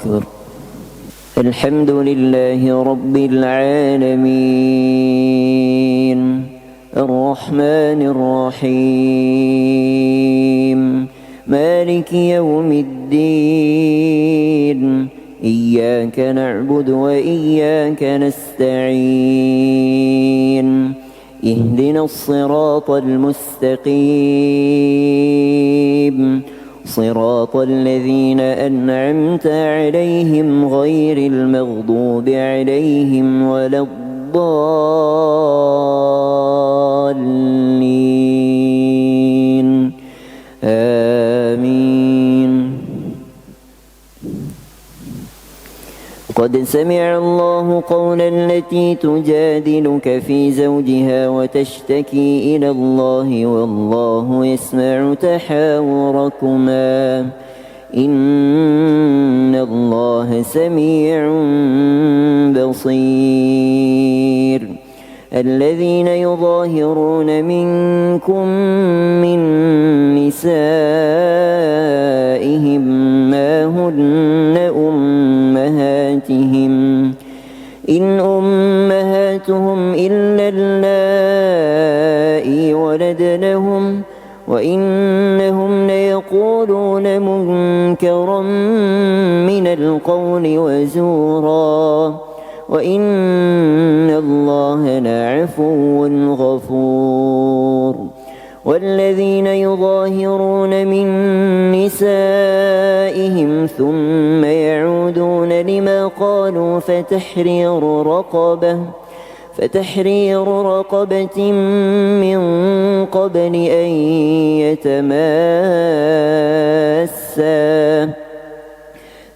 أكبر. الحمد لله رب العالمين الرحمن الرحيم مالك يوم الدين إياك نعبد وإياك نستعين اهدنا الصراط المستقيم صراط الذين أنعمت عليهم غير المغضوب عليهم ولا الضالين آمين. قد سمع الله قولا التي تجادلك في زوجها وتشتكي إلى الله والله يسمع تحاوركما إن الله سميع بصير. الذين يظاهرون منكم من نسائهم ما هن أمهاتهم إن أمهاتهم إلا اللائي ولدنهم وإنهم ليقولون منكرا من القول وزورا وإن الله لعفو غفور. والذين يظاهرون من نسائهم ثم يعودون لما قالوا فتحرير رقبة من قبل أن يتماسا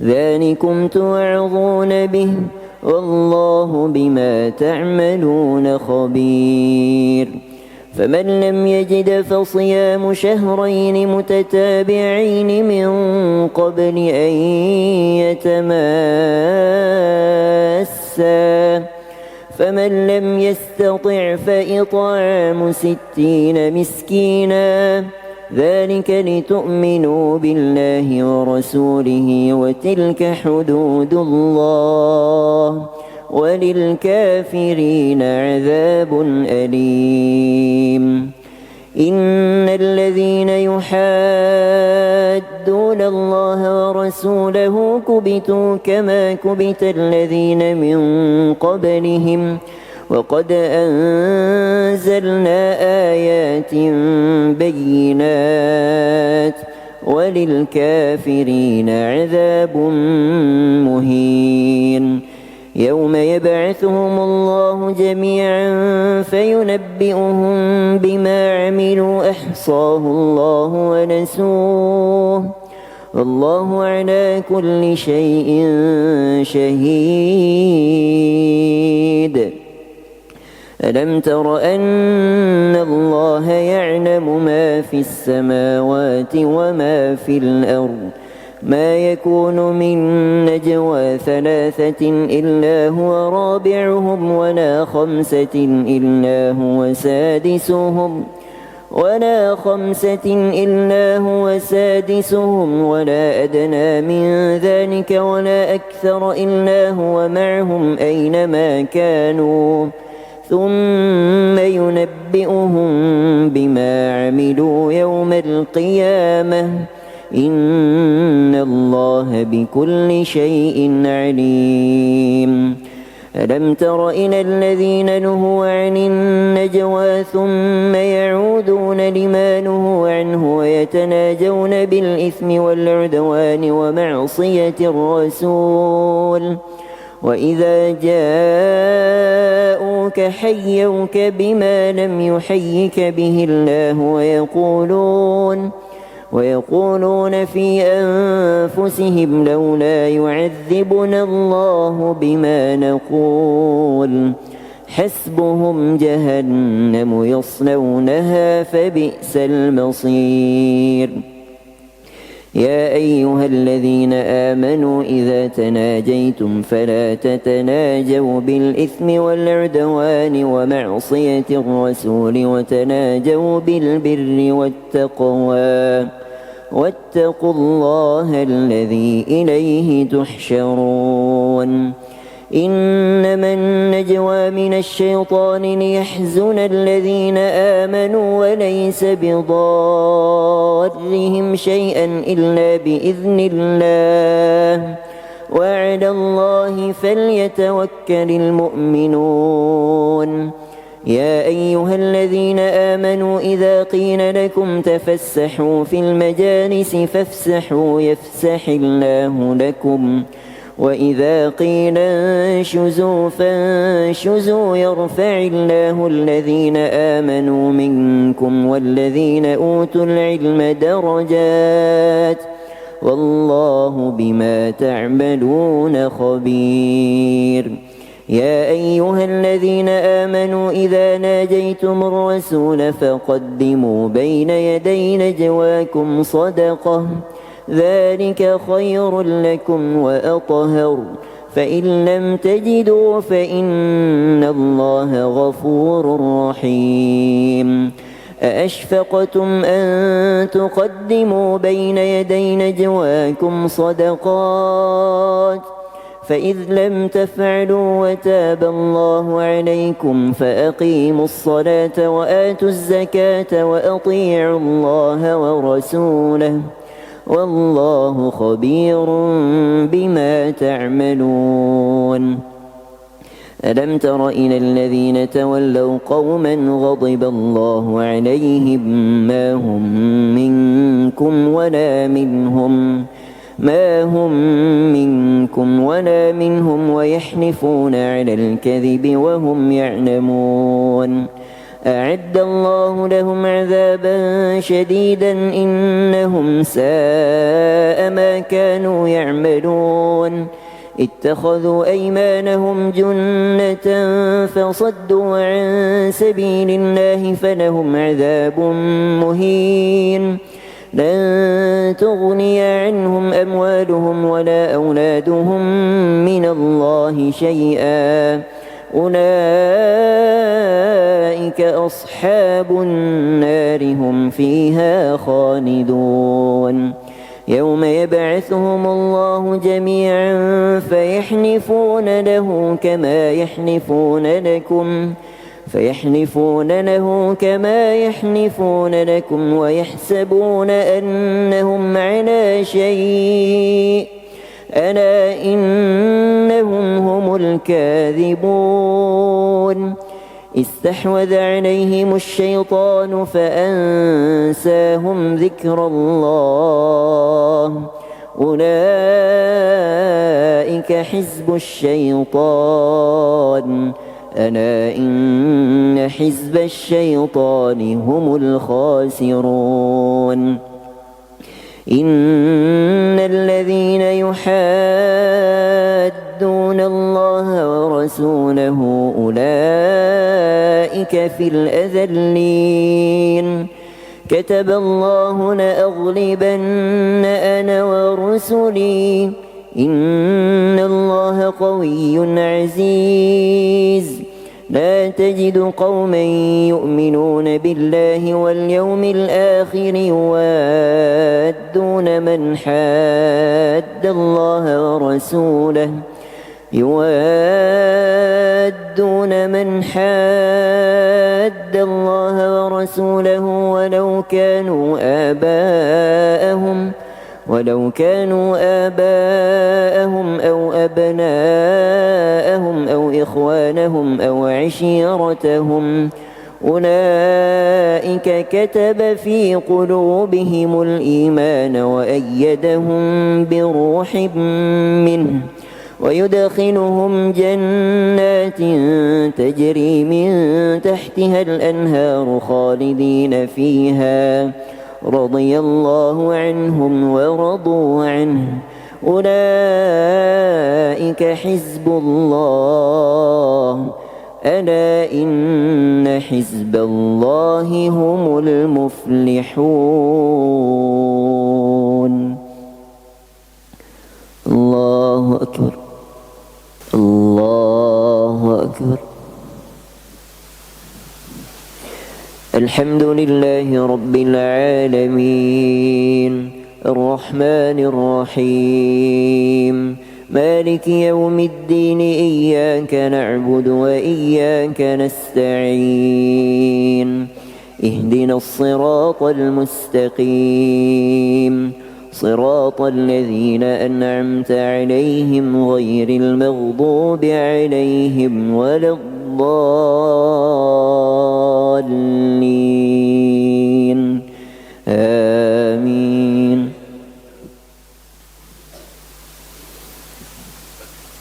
ذلكم توعظون به والله بما تعملون خبير. فمن لم يجد فصيام شهرين متتابعين من قبل أن يتماسا فمن لم يستطع فإطعام 60 مسكينا ذلك لتؤمنوا بالله ورسوله وتلك حدود الله وللكافرين عذاب أليم. إن الذين يحادون الله ورسوله كبتوا كما كبت الذين من قبلهم وقد أنزلنا آيات بينات وللكافرين عذاب مهين. يوم يبعثهم الله جميعا فينبئهم بما عملوا أحصاه الله ونسوه والله على كل شيء شهيد. ألم تر أن الله يعلم ما في السماوات وما في الأرض ما يكون من نجوى 3 إلا هو رابعهم ولا 5 إلا هو سادسهم ولا أدنى من ذلك ولا أكثر إلا هو معهم أينما كانوا ثم ينبئهم بما عملوا يوم القيامة إن الله بكل شيء عليم. ألم تر إلى الذين نهوا عن النجوى ثم يعودون لما نهوا عنه ويتناجون بالإثم والعدوان ومعصية الرسول وإذا جاءوك حيوك بما لم يحيك به الله ويقولون في أنفسهم لولا يعذبنا الله بما نقول حسبهم جهنم يصلونها فبئس المصير. يا أيها الذين آمنوا إذا تناجيتم فلا تتناجوا بالإثم والعدوان ومعصية الرسول وتناجوا بالبر والتقوى واتقوا الله الذي إليه تحشرون إنما النجوى من الشيطان ليحزن الذين آمنوا وليس بضارهم شيئا إلا بإذن الله وعلى الله فليتوكل المؤمنون يا أيها الذين آمنوا إذا قيل لكم تفسحوا في المجالس فافسحوا يفسح الله لكم وإذا قيل انشزوا فانشزوا يرفع الله الذين آمنوا منكم والذين أوتوا العلم درجات والله بما تعملون خبير يا أيها الذين آمنوا إذا ناجيتم الرسول فقدموا بين يدي نجواكم صدقة ذلك خير لكم وأطهر فإن لم تجدوا فإن الله غفور رحيم أأشفقتم أن تقدموا بين يدي نجواكم صدقات فإذ لم تفعلوا وتاب الله عليكم فأقيموا الصلاة وآتوا الزكاة وأطيعوا الله ورسوله والله خبير بما تعملون ألم تر إلى الذين تولوا قوما غضب الله عليهم ما هم منكم ولا منهم ويحلفون على الكذب وهم يعلمون أعد الله لهم عذابا شديدا إنهم ساء ما كانوا يعملون اتخذوا أيمانهم جنة فصدوا عن سبيل الله فلهم عذاب مهين لن تغني عنهم أموالهم ولا أولادهم من الله شيئا أولئك أصحاب النار هم فيها خالدون يوم يبعثهم الله جميعا فيحلفون له كما يحلفون لكم ويحسبون أنهم على شيء ألا إنهم هم الكاذبون استحوذ عليهم الشيطان فأنساهم ذكر الله أولئك حزب الشيطان ألا إن حزب الشيطان هم الخاسرون إن الذين يحادون الله ورسوله أولئك في الأذلين كتب الله لأغلبن أنا ورسلي إن الله قوي عزيز لا تجد قوما يؤمنون بالله واليوم الآخر يوادون من حاد الله ورسوله ولو كانوا آباءهم أو أبناءهم أو إخوانهم أو عشيرتهم أولئك كتب في قلوبهم الإيمان وأيدهم بروح منه ويدخلهم جنات تجري من تحتها الأنهار خالدين فيها رضي الله عنهم ورضوا عنه أولئك حزب الله ألا إن حزب الله هم المفلحون الله أكبر الله أكبر الحمد لله رب العالمين الرحمن الرحيم مالك يوم الدين إياك نعبد وإياك نستعين اهدنا الصراط المستقيم صراط الذين أنعمت عليهم غير المغضوب عليهم ولا الضالين آمين.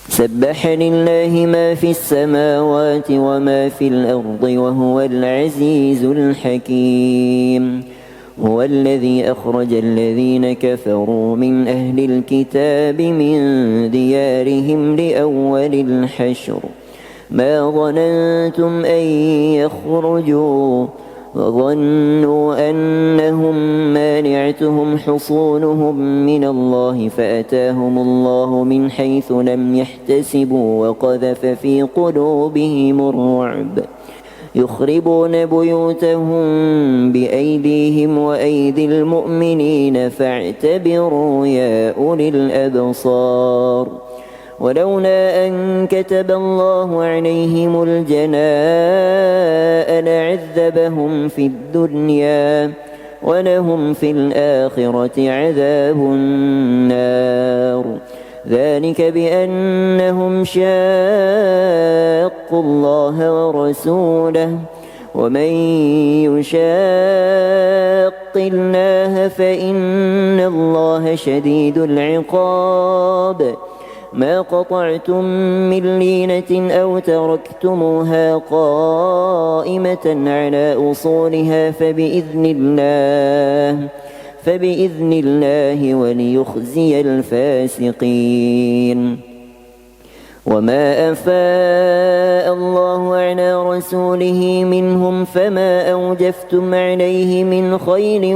سبح لله ما في السماوات وما في الأرض وهو العزيز الحكيم. هو الذي أخرج الذين كفروا من أهل الكتاب من ديارهم لأول الحشر ما ظننتم أن يخرجوا وظنوا أنهم مانعتهم حصونهم من الله فأتاهم الله من حيث لم يحتسبوا وقذف في قلوبهم الرعب يخربون بيوتهم بأيديهم وأيدي المؤمنين فاعتبروا يا أولي الأبصار. ولولا أن كتب الله عليهم الجلاء لعذبهم في الدنيا ولهم في الآخرة عذاب النار ذلك بأنهم شاقوا الله ورسوله ومن يشاق الله فإن الله شديد العقاب. ما قطعتم من لينة أو تركتموها قائمة على أصولها فبإذن الله وليخزي الفاسقين. وما أفاء الله على رسوله منهم فما أوجفتم عليه من خيل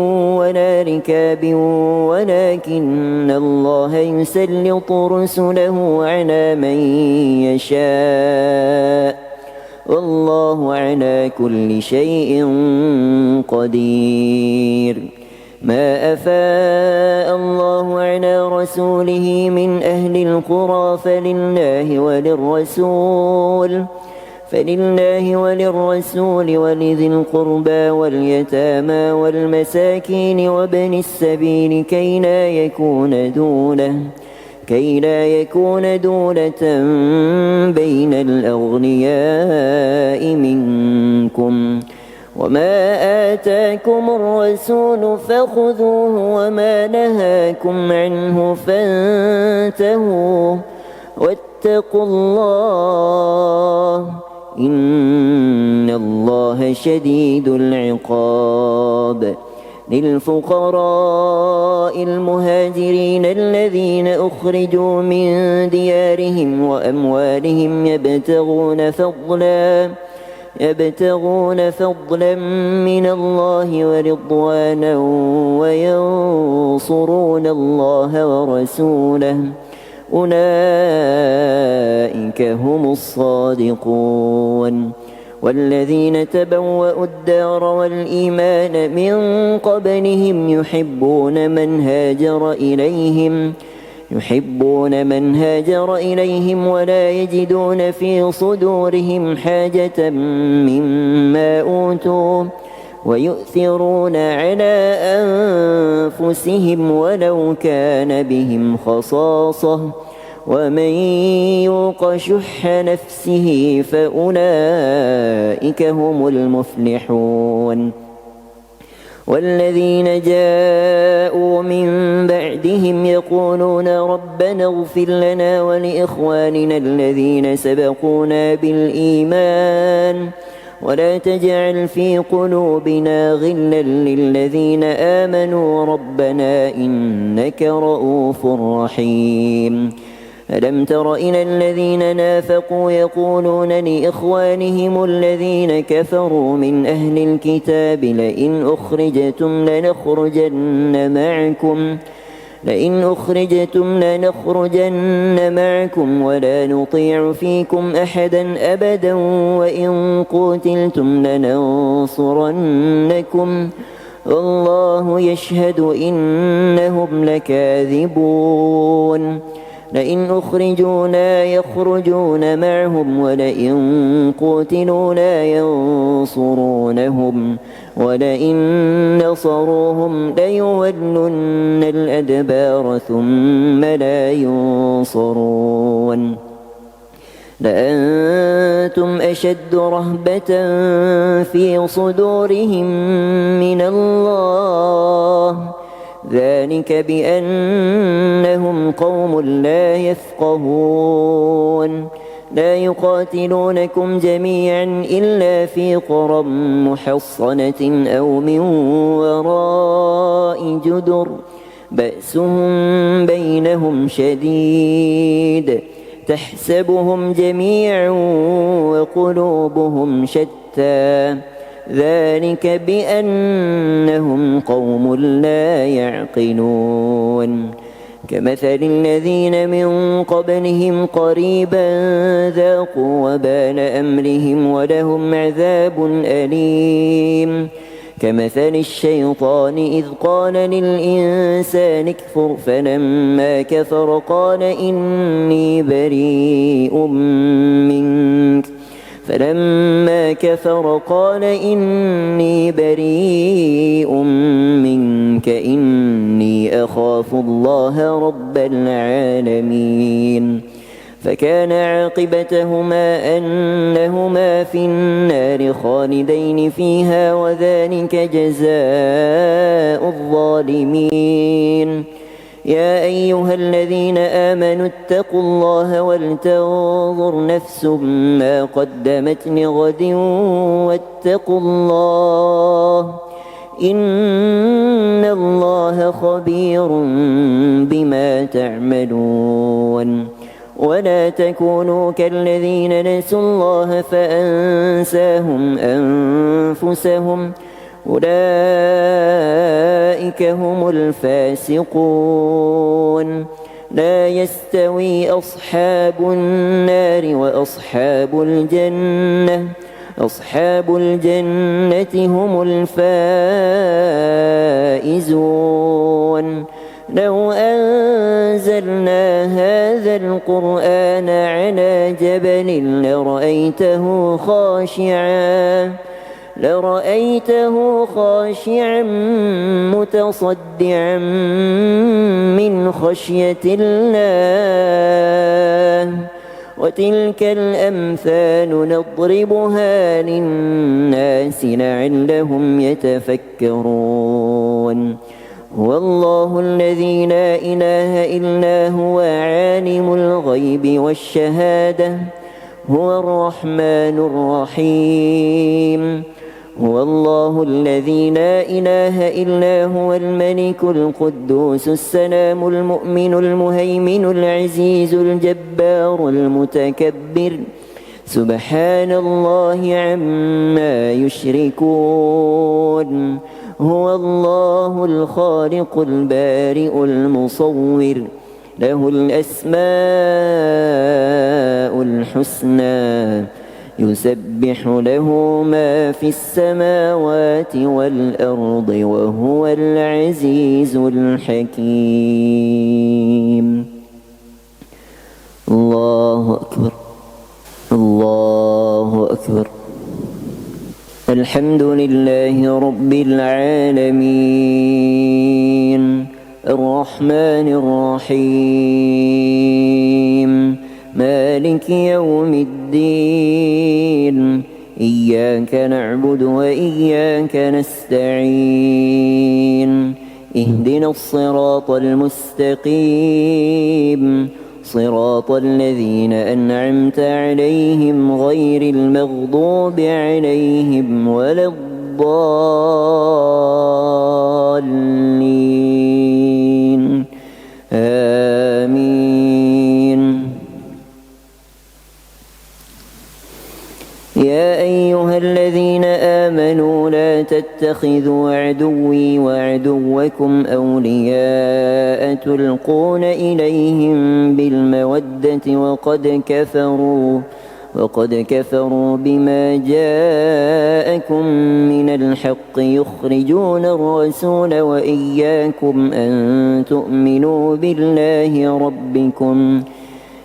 ولا ركاب ولكن الله يسلط رسله على من يشاء والله على كل شيء قدير. ما أفاء الله على رسوله من أهل القرى فلله وللرسول ولذي القربى واليتامى والمساكين وابن السبيل كي لا يكون دولة بين الأغنياء منكم. وما آتاكم الرسول فخذوه وما نهاكم عنه فانتهوا واتقوا الله إن الله شديد العقاب. للفقراء المهاجرين الذين أخرجوا من ديارهم وأموالهم يبتغون فضلا من الله ورضوانا وينصرون الله ورسوله أولئك هم الصادقون. والذين تبوأوا الدار والإيمان من قبلهم يحبون من هاجر إليهم ولا يجدون في صدورهم حاجة مما أوتوا ويؤثرون على أنفسهم ولو كان بهم خصاصة ومن يوق شح نفسه فأولئك هم المفلحون. والذين جاءوا من بعدهم يقولون ربنا اغفر لنا ولإخواننا الذين سبقونا بالإيمان ولا تجعل في قلوبنا غلا للذين آمنوا ربنا إنك رؤوف رحيم. ألم تر إلى الذين نافقوا يقولون لإخوانهم الذين كفروا من أهل لئن أخرجتم لنخرجن معكم ولا نطيع فيكم أحدا أبدا وإن قتلتم لننصرنكم والله يشهد إنهم لكاذبون لئن أخرجوا لا يخرجون معهم ولئن قتلوا لا ينصرونهم ولئن نصروهم ليولن الأدبار ثم لا ينصرون لأنتم أشد رهبة في صدورهم من الله ذلك بأنهم قوم لا يفقهون لا يقاتلونكم جميعا إلا في قرى محصنة أو من وراء جدر بأسهم بينهم شديد تحسبهم جميعا وقلوبهم شتى ذلك بأنهم قوم لا يعقلون كمثل الذين من قبلهم قريبا ذاقوا وبال أمرهم ولهم عذاب أليم كمثل الشيطان إذ قال للإنسان اكفر فلما كفر قال إني بريء منك إني أخاف الله رب العالمين فكان عاقبتهما أنهما في النار خالدين فيها وذلك جزاء الظالمين يا أيها الذين آمنوا اتقوا الله ولتنظر نفس ما قدمت لغد واتقوا الله إن الله خبير بما تعملون ولا تكونوا كالذين نسوا الله فأنساهم أنفسهم أولئك هم الفاسقون لا يستوي أصحاب النار وأصحاب الجنة أصحاب الجنة هم الفائزون لو أنزلنا هذا القرآن على جبل لرأيته خاشعا متصدعا من خشية الله وتلك الأمثال نضربها للناس لعلهم يتفكرون هو الله الذي لا إله إلا هو عالم الغيب والشهادة هو الرحمن الرحيم هو الله الذي لا إله إلا هو الملك القدوس السلام المؤمن المهيمن العزيز الجبار المتكبر سبحان الله عما يشركون هو الله الخالق البارئ المصور له الأسماء الحسنى يسبح له ما في السماوات والأرض وهو العزيز الحكيم الله أكبر الله أكبر الحمد لله رب العالمين الرحمن الرحيم مالك يوم الدين إياك نعبد وإياك نستعين اهدنا الصراط المستقيم صراط الذين أنعمت عليهم غير المغضوب عليهم ولا الضالين آمين يا أيها الذين آمنوا لا تتخذوا عدوي وعدوكم أولياء تلقون إليهم بالمودة وقد كفروا بما جاءكم من الحق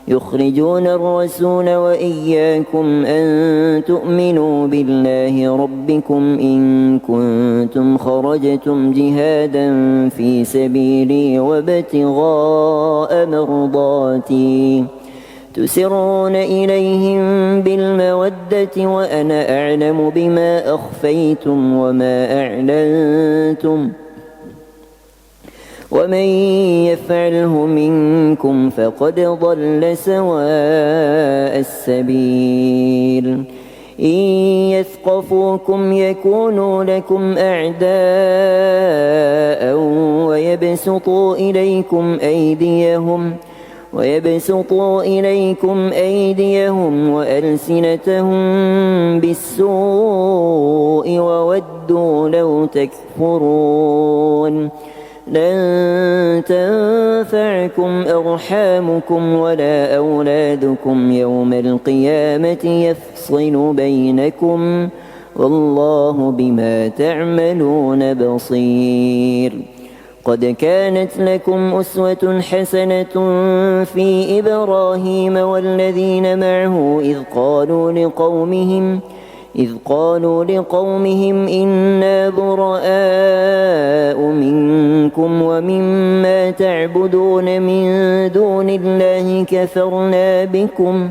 يخرجون الرسول وإياكم أن تؤمنوا بالله ربكم إن كنتم خرجتم جهادا في سبيلي وابتغاء مرضاتي تسرون إليهم بالمودة وأنا أعلم بما أخفيتم وما أعلنتم ومن يفعله منكم فقد ضل سواء السبيل إن يثقفوكم يكونوا لكم أعداء ويبسطوا إليكم أيديهم وألسنتهم بالسوء وودوا لو تكفرون لن تنفعكم أرحامكم ولا أولادكم يوم القيامة يفصل بينكم والله بما تعملون بصير قد كانت لكم أسوة حسنة في إبراهيم والذين معه إذ قالوا لقومهم إنا براء منكم ومما تعبدون من دون الله كفرنا بكم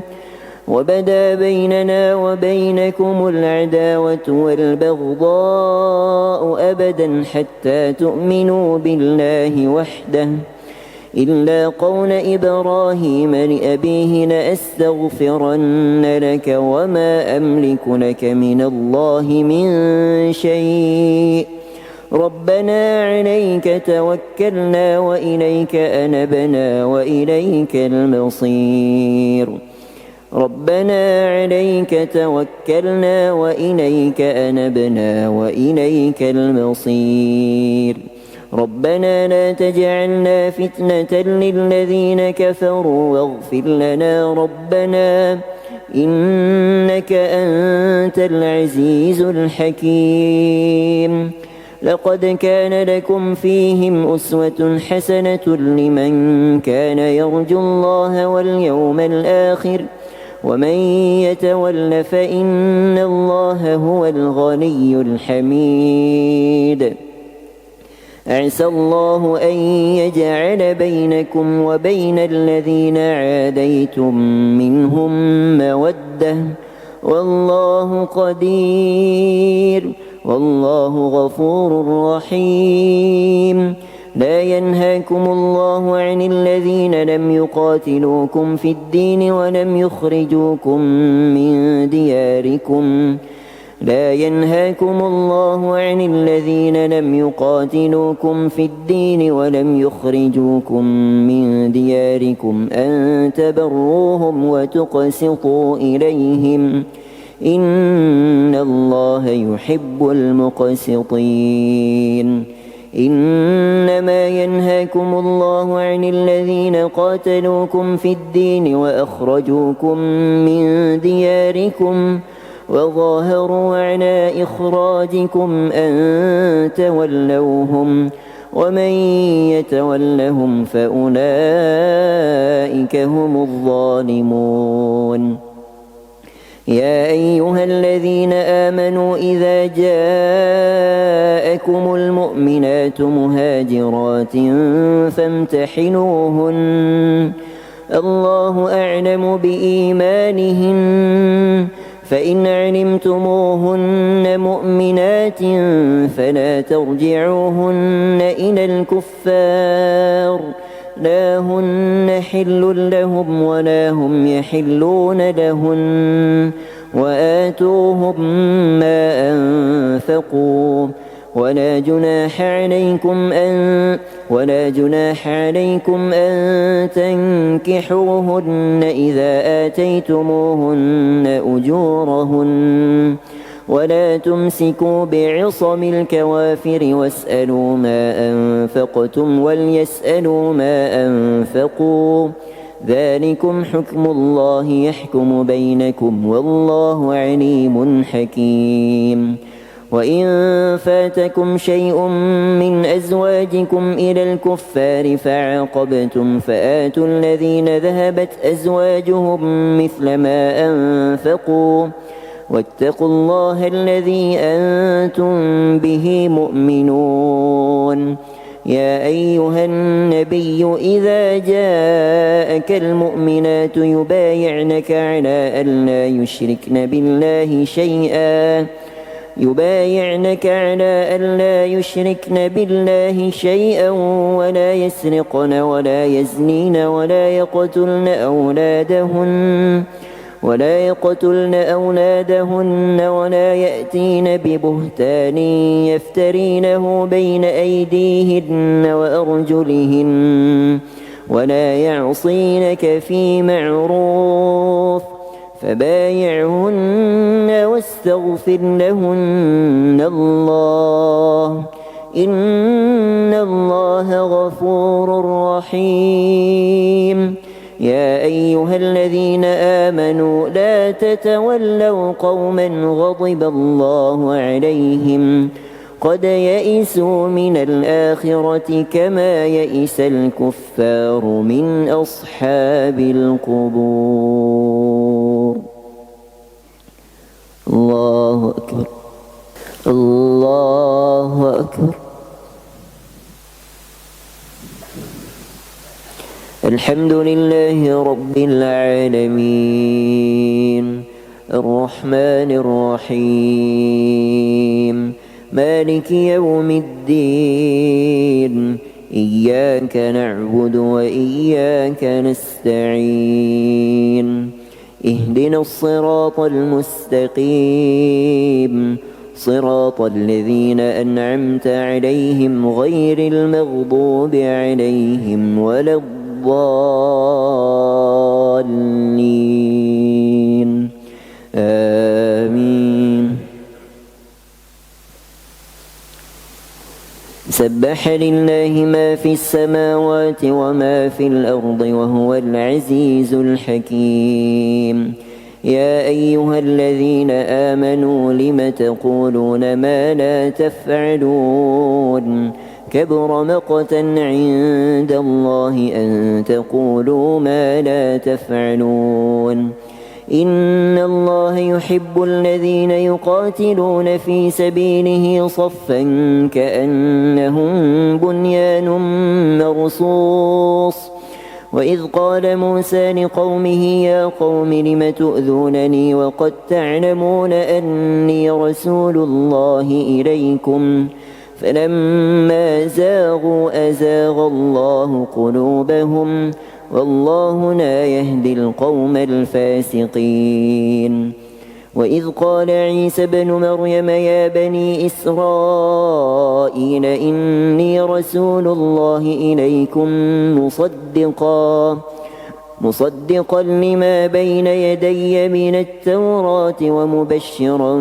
وبدا بيننا وبينكم العداوة والبغضاء أبدا حتى تؤمنوا بالله وحده إلا قول إبراهيم لأبيه لأستغفرن لك وما أملك لك من الله من شيء ربنا عليك توكلنا وإليك أنبنا وإليك المصير ربنا عليك توكلنا وإليك أنبنا وإليك المصير ربنا لا تجعلنا فتنة للذين كفروا واغفر لنا ربنا إنك أنت العزيز الحكيم لقد كان لكم فيهم أسوة حسنة لمن كان يرجو الله واليوم الآخر ومن يتول فإن الله هو الغني الحميد عسى الله أن يجعل بينكم وبين الذين عاديتم منهم مودة والله قدير والله غفور رحيم لا ينهاكم الله عن الذين لم يقاتلوكم في الدين ولم يخرجوكم من دياركم لا ينهاكم الله عن الذين لم يقاتلوكم في الدين ولم يخرجوكم من دياركم أن تبروهم وتقسطوا إليهم إن الله يحب المقسطين إنما ينهاكم الله عن الذين قاتلوكم في الدين وأخرجوكم من دياركم وظاهروا على إخراجكم أن تولوهم ومن يتولهم فأولئك هم الظالمون يا أيها الذين آمنوا إذا جاءكم المؤمنات مهاجرات فامتحنوهن الله أعلم بإيمانهن فإن علمتموهن مؤمنات فلا ترجعوهن إلى الكفار لا هن حل لهم ولا هم يحلون لهن وآتوهم ما أنفقوا ولا جناح عليكم أن تنكحوهن إذا آتيتموهن أجورهن ولا تمسكوا بعصم الكوافر واسألوا ما أنفقتم وليسألوا ما أنفقوا ذلكم حكم الله يحكم بينكم والله عليم حكيم. وإن فاتكم شيء من أزواجكم إلى الكفار فعاقبتم فآتوا الذين ذهبت أزواجهم مثل ما أنفقوا واتقوا الله الذي أنتم به مؤمنون. يا أيها النبي إذا جاءك المؤمنات يبايعنك على ألا يشركن بالله شيئا ولا يسرقن ولا يزنين ولا يقتلن أولادهن ولا يأتين ببهتان يفترينه بين أيديهن وأرجلهن ولا يعصينك في معروف فبايعهن واستغفر لهن الله إن الله غفور رحيم. يا أيها الذين آمنوا لا تتولوا قوما غضب الله عليهم قد يئسوا من الآخرة كما يئس الكفار من أصحاب القبور. الله أكبر الله أكبر. الحمد لله رب العالمين الرحمن الرحيم مالك يوم الدين إياك نعبد وإياك نستعين اهدنا الصراط المستقيم صراط الذين أنعمت عليهم غير المغضوب عليهم ولا الضالين آمين. سبح لله ما في السماوات وما في الأرض وهو العزيز الحكيم. يا أيها الذين آمنوا لم تقولون ما لا تفعلون كبر مقتا عند الله أن تقولوا ما لا تفعلون. إن الله يحب الذين يقاتلون في سبيله صفا كأنهم بنيان مرصوص. وإذ قال موسى لقومه يا قوم لم تؤذونني وقد تعلمون أني رسول الله إليكم فلما زاغوا أزاغ الله قلوبهم والله لا يهدي القوم الفاسقين. وإذ قال عيسى ابن مريم يا بني إسرائيل إني رسول الله إليكم مصدقا لما بين يدي من التوراة ومبشرا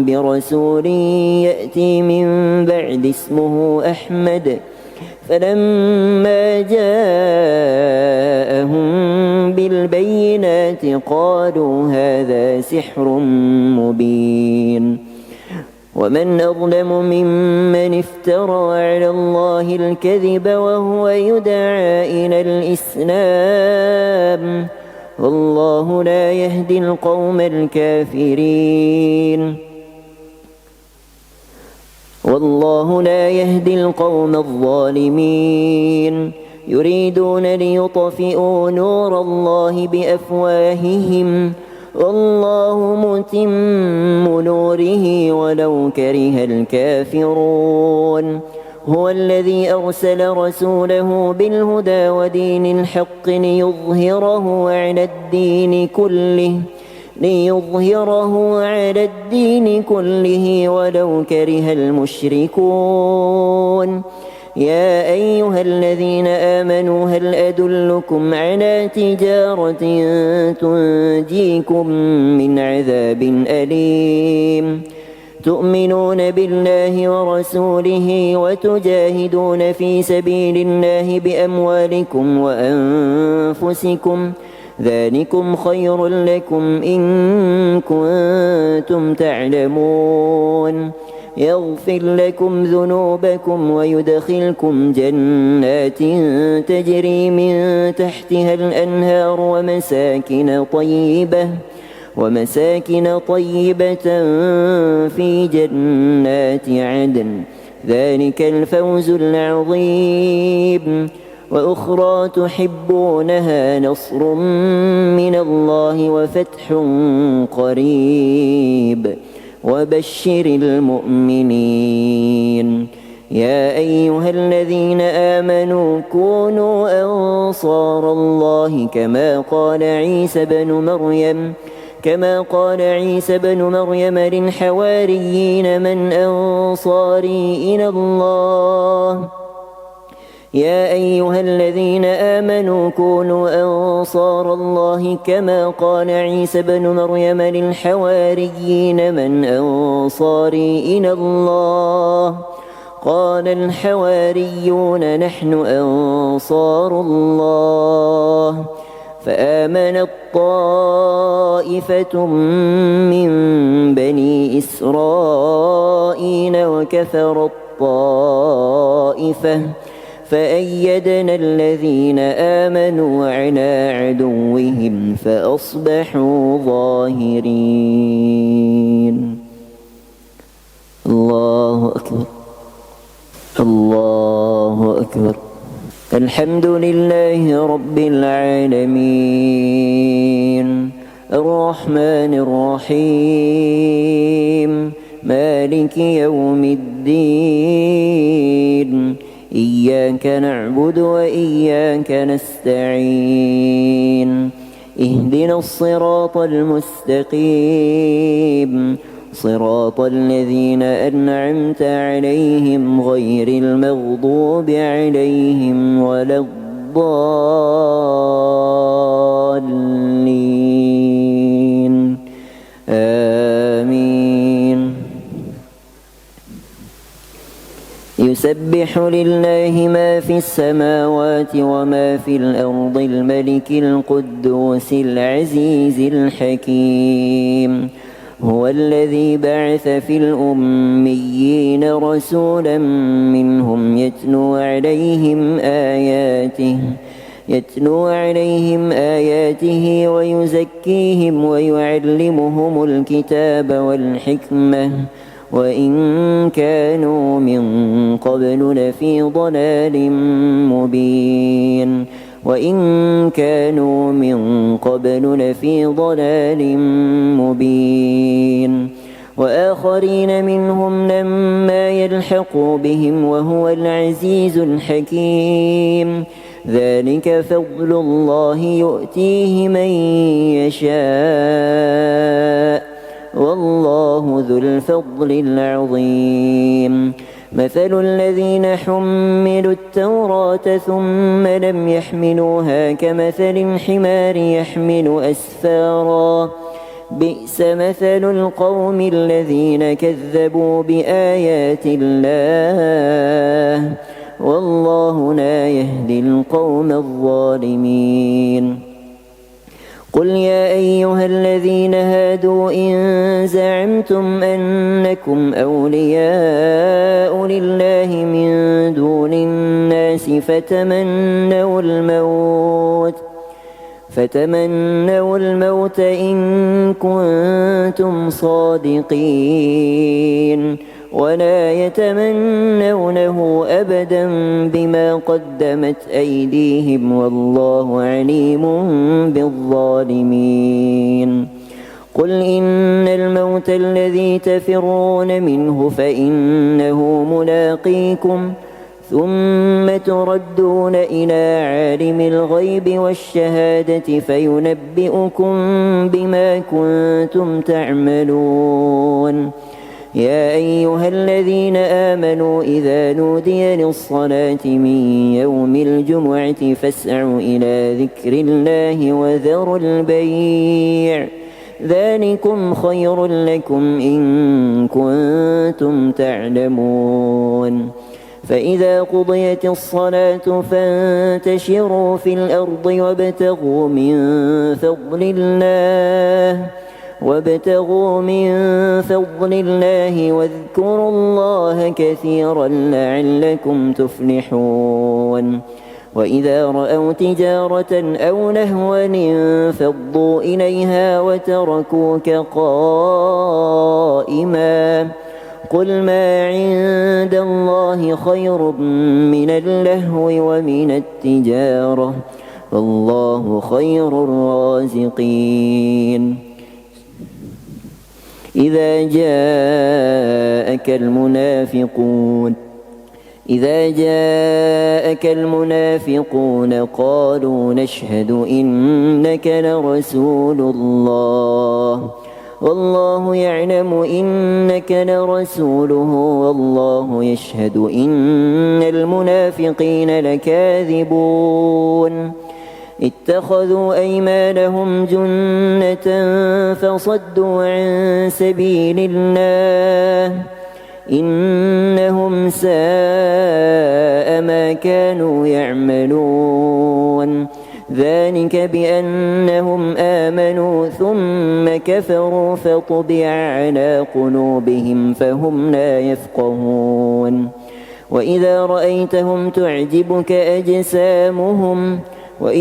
برسول يأتي من بعد اسمه أحمد. فلما جاءهم بالبينات قالوا هذا سحر مبين. ومن أظلم ممن افترى على الله الكذب وهو يدعى إلى الإسلام والله لا يهدي القوم الكافرين. والله لا يهدي القوم الظالمين. يريدون ليطفئوا نور الله بأفواههم والله متم نوره ولو كره الكافرون. هو الذي أرسل رسوله بالهدى ودين الحق ليظهره على الدين كله ولو كره المشركون. يا أيها الذين آمنوا هل أدلكم على تجارة تنجيكم من عذاب أليم تؤمنون بالله ورسوله وتجاهدون في سبيل الله بأموالكم وأنفسكم ذلكم خير لكم إن كنتم تعلمون يغفر لكم ذنوبكم ويدخلكم جنات تجري من تحتها الأنهار ومساكن طيبة في جنات عدن ذلك الفوز العظيم وأخرى تحبونها نصر من الله وفتح قريب وبشر المؤمنين يا أيها الذين آمنوا كونوا أنصار الله كما قال عيسى بن مريم للحواريين من أنصاري إلى الله يا أيها الذين آمنوا كونوا أنصار الله كما قال عيسى بن مريم للحواريين من أنصاري إلى الله قال الحواريون نحن أنصار الله فآمنت طائفة من بني إسرائيل وكفرت طائفة فأيدنا الذين آمنوا على عدوهم فأصبحوا ظاهرين. الله أكبر الله أكبر. الحمد لله رب العالمين الرحمن الرحيم مالك يوم الدين إياك نعبد وإياك نستعين اهدنا الصراط المستقيم صراط الذين أنعمت عليهم غير المغضوب عليهم ولا الضالين آمين. يسبح لله ما في السماوات وما في الأرض الملك القدوس العزيز الحكيم هو الذي بعث في الأميين رسولا منهم يتلو عليهم آياته ويزكيهم ويعلمهم الكتاب والحكمة وإن كانوا من قبل لفي ضلال مبين وآخرين منهم لما يلحقوا بهم وهو العزيز الحكيم ذلك فضل الله يؤتيه من يشاء والله ذو الفضل العظيم. مثل الذين حملوا التوراة ثم لم يحملوها كمثل الحمار يحمل أسفارا بئس مثل القوم الذين كذبوا بآيات الله والله لا يهدي القوم الظالمين. قل يا أيها الذين هادوا إن زعمتم أنكم أولياء لله من دون الناس فتمنوا الموت إن كنتم صادقين ولا يتمنونه أبدا بما قدمت أيديهم والله عليم بالظالمين. قل إن الموت الذي تفرون منه فإنه ملاقيكم ثم تردون إلى عالم الغيب والشهادة فينبئكم بما كنتم تعملون. يا أيها الذين آمنوا إذا نودي للصلاة من يوم الجمعة فاسعوا إلى ذكر الله وذروا البيع ذلكم خير لكم إن كنتم تعلمون فإذا قضيت الصلاة فانتشروا في الأرض وابتغوا من فضل الله واذكروا الله كثيرا لعلكم تفلحون وإذا رأوا تجارة أو لهوا انفضوا إليها وتركوك قائما قل ما عند الله خير من اللهو ومن التجارة والله خير الرازقين إذا جاءك المنافقون قالوا نشهد إنك لرسول الله والله يعلم إنك لرسوله والله يشهد إن المنافقين لكاذبون اتخذوا أيمانهم جنة فصدوا عن سبيل الله إنهم ساء ما كانوا يعملون ذلك بأنهم آمنوا ثم كفروا فطبع على قلوبهم فهم لا يفقهون وإذا رأيتهم تعجبك أجسامهم وإن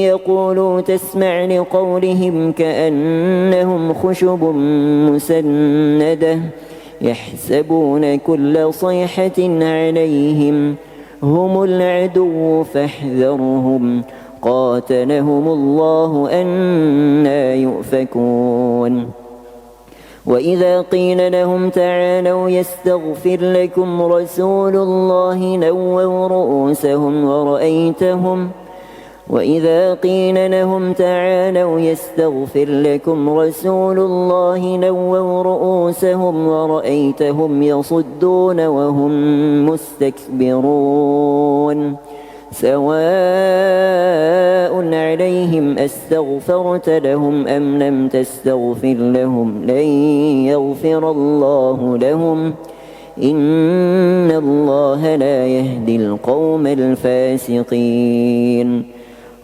يقولوا تسمع لقولهم كأنهم خشب مسندة يحسبون كل صيحة عليهم هم العدو فاحذرهم قاتلهم الله أنى يؤفكون وإذا قيل لهم تعالوا يستغفر لكم رسول الله نووا رؤوسهم ورأيتهم يصدون وهم مستكبرون سواء عليهم أستغفرت لهم أم لم تستغفر لهم لن يغفر الله لهم إن الله لا يهدي القوم الفاسقين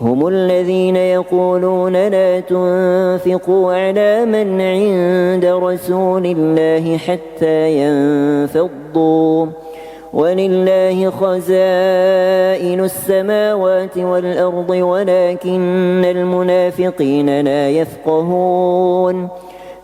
هم الذين يقولون لا تنفقوا على من عند رسول الله حتى ينفضوا ولله خزائن السماوات والأرض ولكن المنافقين لا يفقهون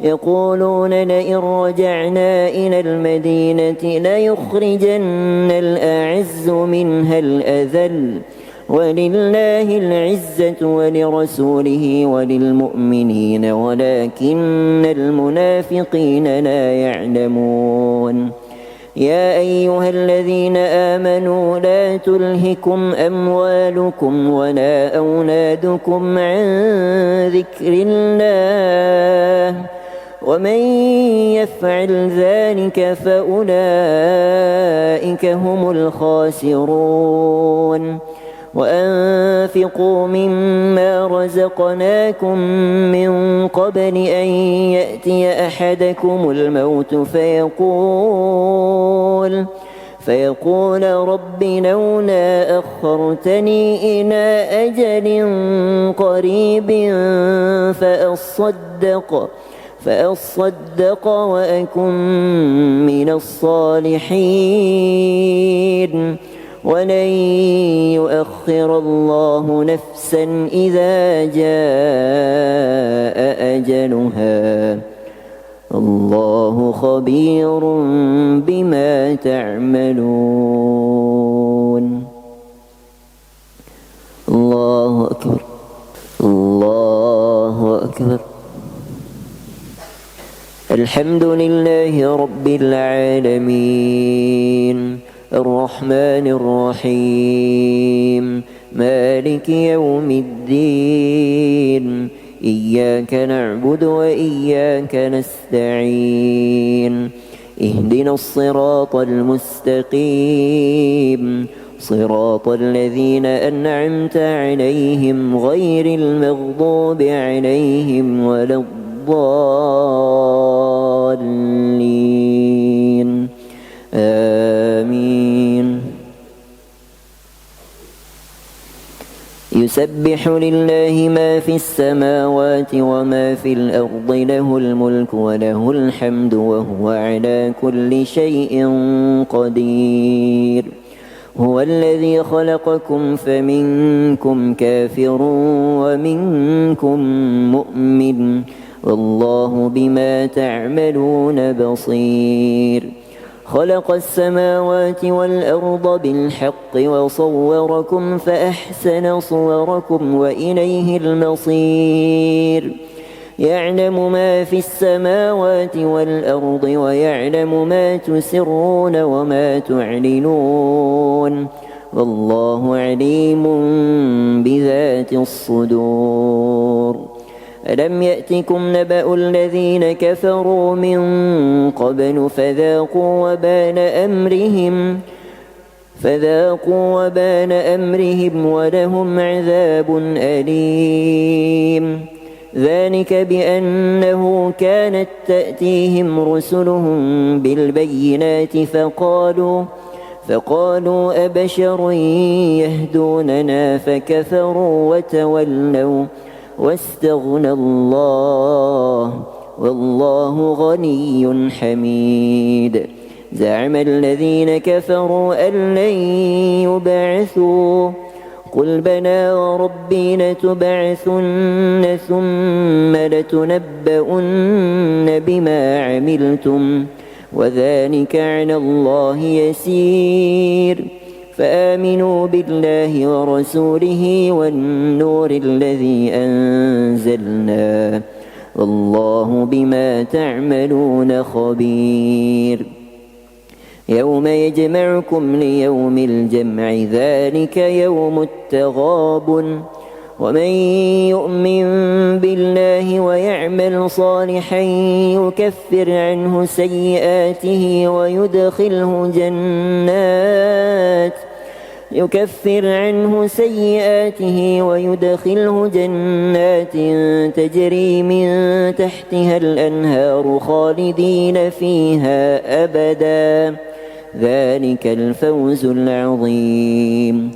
يقولون لئن رجعنا إلى المدينة ليخرجن الأعز منها الأذل ولله العزة ولرسوله وللمؤمنين ولكن المنافقين لا يعلمون يا أيها الذين آمنوا لا تلهكم أموالكم ولا أولادكم عن ذكر الله ومن يفعل ذلك فأولئك هم الخاسرون وأنفقوا مما رزقناكم من قبل أن يأتي أحدكم الموت فيقول رب لولا أخرتني إلى أجل قريب فأصدق وأكن من الصالحين ولن يؤخر الله نفسا إذا جاء أجلها الله خبير بما تعملون الله أكبر الله أكبر الحمد لله رب العالمين الرحمن الرحيم مالك يوم الدين إياك نعبد وإياك نستعين اهدنا الصراط المستقيم صراط الذين أنعمت عليهم غير المغضوب عليهم ولا الضالين الضالين آمين. يسبح لله ما في السماوات وما في الأرض له الملك وله الحمد وهو على كل شيء قدير. هو الذي خلقكم فمنكم كافر ومنكم مؤمن والله بما تعملون بصير. خلق السماوات والأرض بالحق وصوركم فأحسن صوركم وإليه المصير. يعلم ما في السماوات والأرض ويعلم ما تسرون وما تعلنون والله عليم بذات الصدور. ألم يأتكم نبأ الذين كفروا من قبل فذاقوا وبال أمرهم ولهم عذاب أليم. ذلك بأنه كانت تأتيهم رسلهم بالبينات فقالوا أبشر يهدوننا فكفروا وتولوا واستغنى الله والله غني حميد. زعم الذين كفروا أن لن يبعثوا قل بلى وربي لتبعثن ثم لتنبؤن بما عملتم وذلك على الله يسير. فآمنوا بالله ورسوله والنور الذي أنزلنا والله بما تعملون خبير. يوم يجمعكم ليوم الجمع ذلك يوم التغابن. ومن يؤمن بالله ويعمل صالحا يكفر عنه سيئاته ويدخله جنات تجري من تحتها الأنهار خالدين فيها أبدا ذلك الفوز العظيم.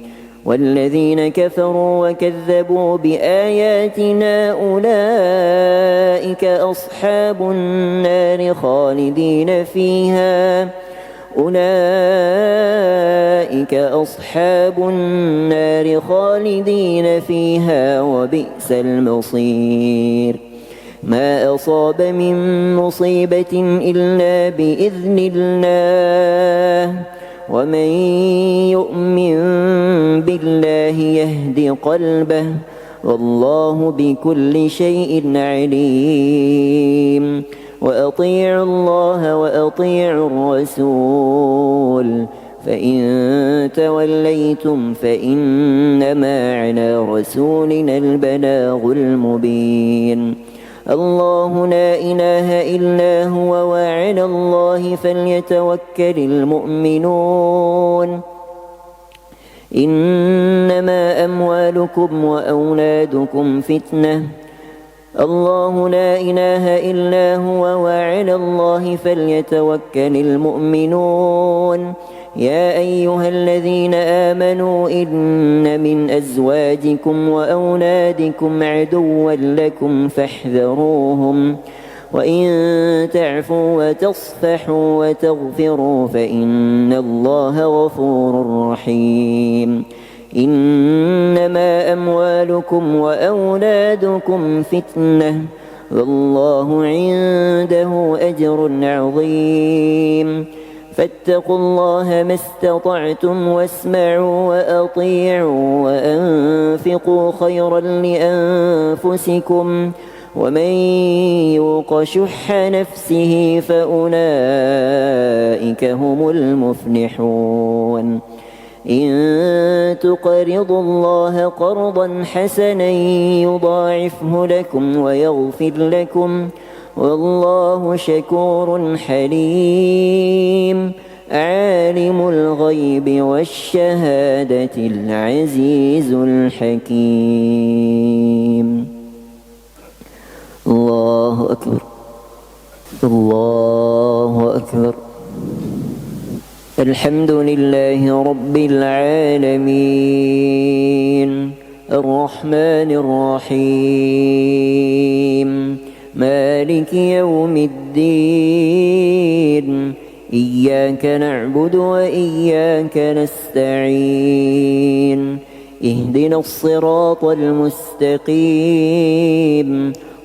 والذين كفروا وكذبوا بآياتنا أولئك أصحاب النار خالدين فيها وبئس المصير. ما أصاب من مصيبة إلا بإذن الله ومن يؤمن بالله يهد قلبه والله بكل شيء عليم. وأطيعوا الله وأطيعوا الرسول فإن توليتم فإنما على رسولنا البلاغ المبين. الله لا إله إلا هو وعلى الله فليتوكل المؤمنون. إنما أموالكم وأولادكم فتنة. الله لا إله إلا هو وعلى الله فليتوكل المؤمنون. يا أيها الذين آمنوا إن من أزواجكم وأولادكم عدوا لكم فاحذروهم وإن تعفوا وتصفحوا وتغفروا فإن الله غفور رحيم. إنما أموالكم وأولادكم فتنة والله عنده أجر عظيم. فاتقوا الله ما استطعتم واسمعوا وأطيعوا وأنفقوا خيرا لأنفسكم ومن يوق شح نفسه فأولئك هم المفلحون. إن تقرضوا الله قرضا حسنا يضاعفه لكم ويغفر لكم والله شكور حليم. عالم الغيب والشهادة العزيز الحكيم. الله أكبر الله أكبر. الحمد لله رب العالمين الرحمن الرحيم مالك يوم الدين إياك نعبد وإياك نستعين اهدنا الصراط المستقيم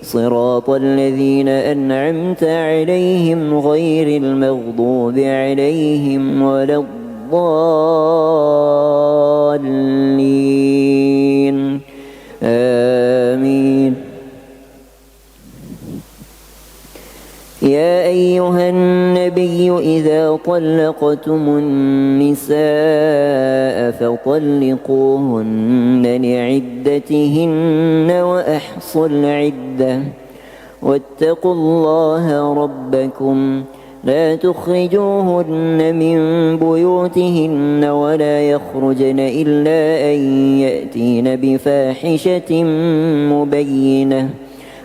صراط الذين أنعمت عليهم غير المغضوب عليهم ولا الضالين آمين. يا أيها النبي إذا طلقتم النساء فطلقوهن لعدتهن وأحصوا العدة واتقوا الله ربكم لا تخرجوهن من بيوتهن ولا يخرجن إلا أن يأتين بفاحشة مبينة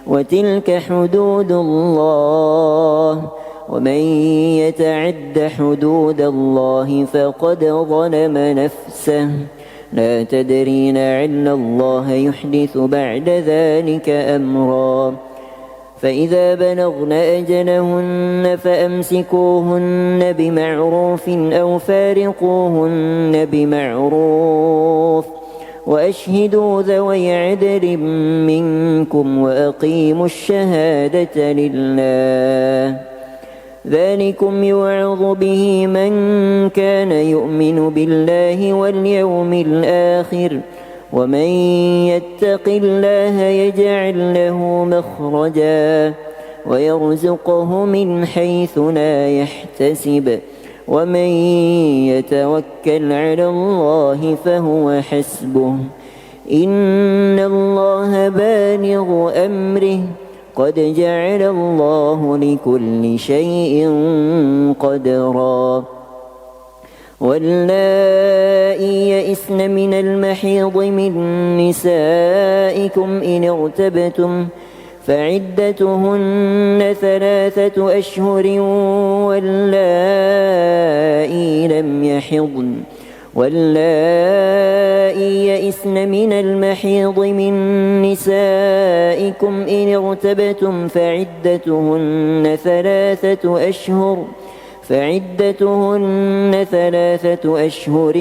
وتلك حدود الله ومن يتعد حدود الله فقد ظلم نفسه لا تدرين لعل الله يحدث بعد ذلك أمرا. فإذا بلغن أجلهن فأمسكوهن بمعروف أو فارقوهن بمعروف وأشهدوا ذوي عدل منكم وأقيموا الشهادة لله ذلكم يوعظ به من كان يؤمن بالله واليوم الآخر ومن يتق الله يجعل له مخرجا ويرزقه من حيث لا يحتسب ومن يتوكل على الله فهو حسبه إن الله بالغ أمره قد جعل الله لكل شيء قدرا. واللائي يئسن من المحيض من نسائكم إن ارتبتم فعدتهن 3 أشهر واللائي يئسن من المحيض من نسائكم إن ارتبتم فعدتهن 3 أشهر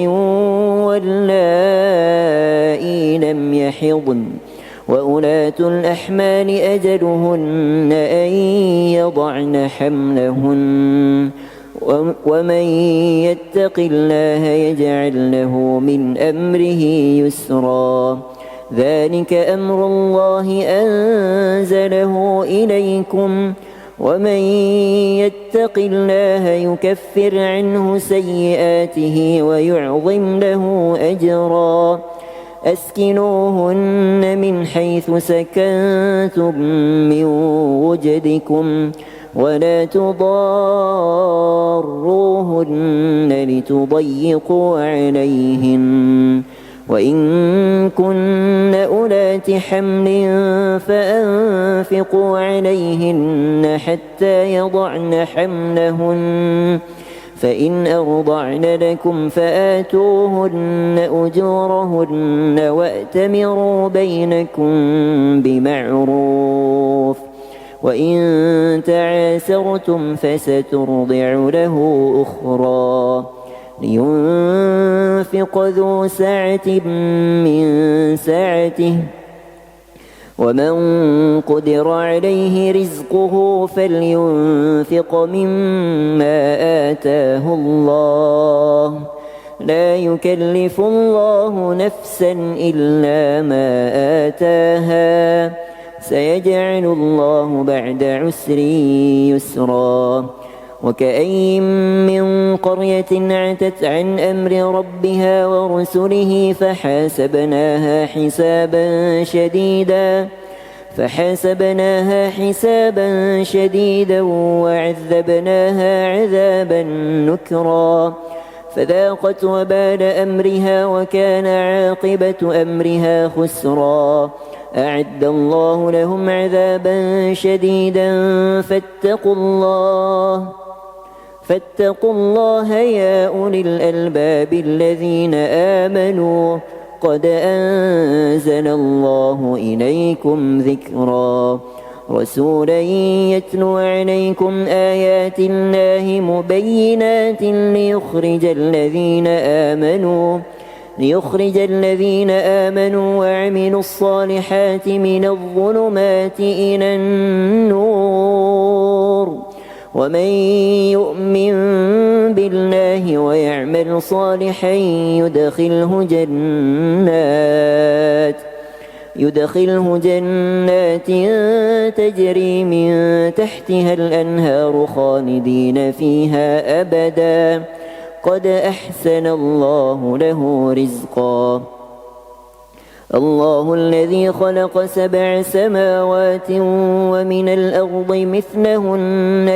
واللائي لم يحضن وأولاة الأحمال أجلهن أن يضعن حملهن ومن يتق الله يجعل له من أمره يسرا ذلك أمر الله أنزله إليكم ومن يتق الله يكفر عنه سيئاته ويعظم له أجرا. أسكنوهن من حيث سكنتم من وجدكم ولا تضاروهن لتضيقوا عليهن وإن كن أولات حمل فأنفقوا عليهن حتى يضعن حملهن فإن أرضعن لكم فآتوهن أجورهن وأتمروا بينكم بمعروف وإن تعاسرتم فسترضع له أخرى لينفق ذو سعة من سعته ومن قدر عليه رزقه فلينفق مما آتاه الله لا يكلف الله نفسا إلا ما آتاها سيجعل الله بعد عسر يسرا. وكأين من قرية عتت عن أمر ربها ورسله فحاسبناها حسابا شديدا وعذبناها عذابا نكرا فذاقت وبال أمرها وكان عاقبة أمرها خسرا. أعد الله لهم عذابا شديدا فاتقوا الله يا أولي الألباب الذين آمنوا قد أنزل الله إليكم ذكرا رسولا يتلو عليكم آيات الله مبينات ليخرج الذين آمنوا وعملوا الصالحات من الظلمات إلى النور ومن يؤمن بالله ويعمل صالحا يدخله جنات تجري من تحتها الأنهار خالدين فيها أبدا قد أحسن الله له رزقا الله الذي خلق 7 سماوات ومن الأرض مثلهن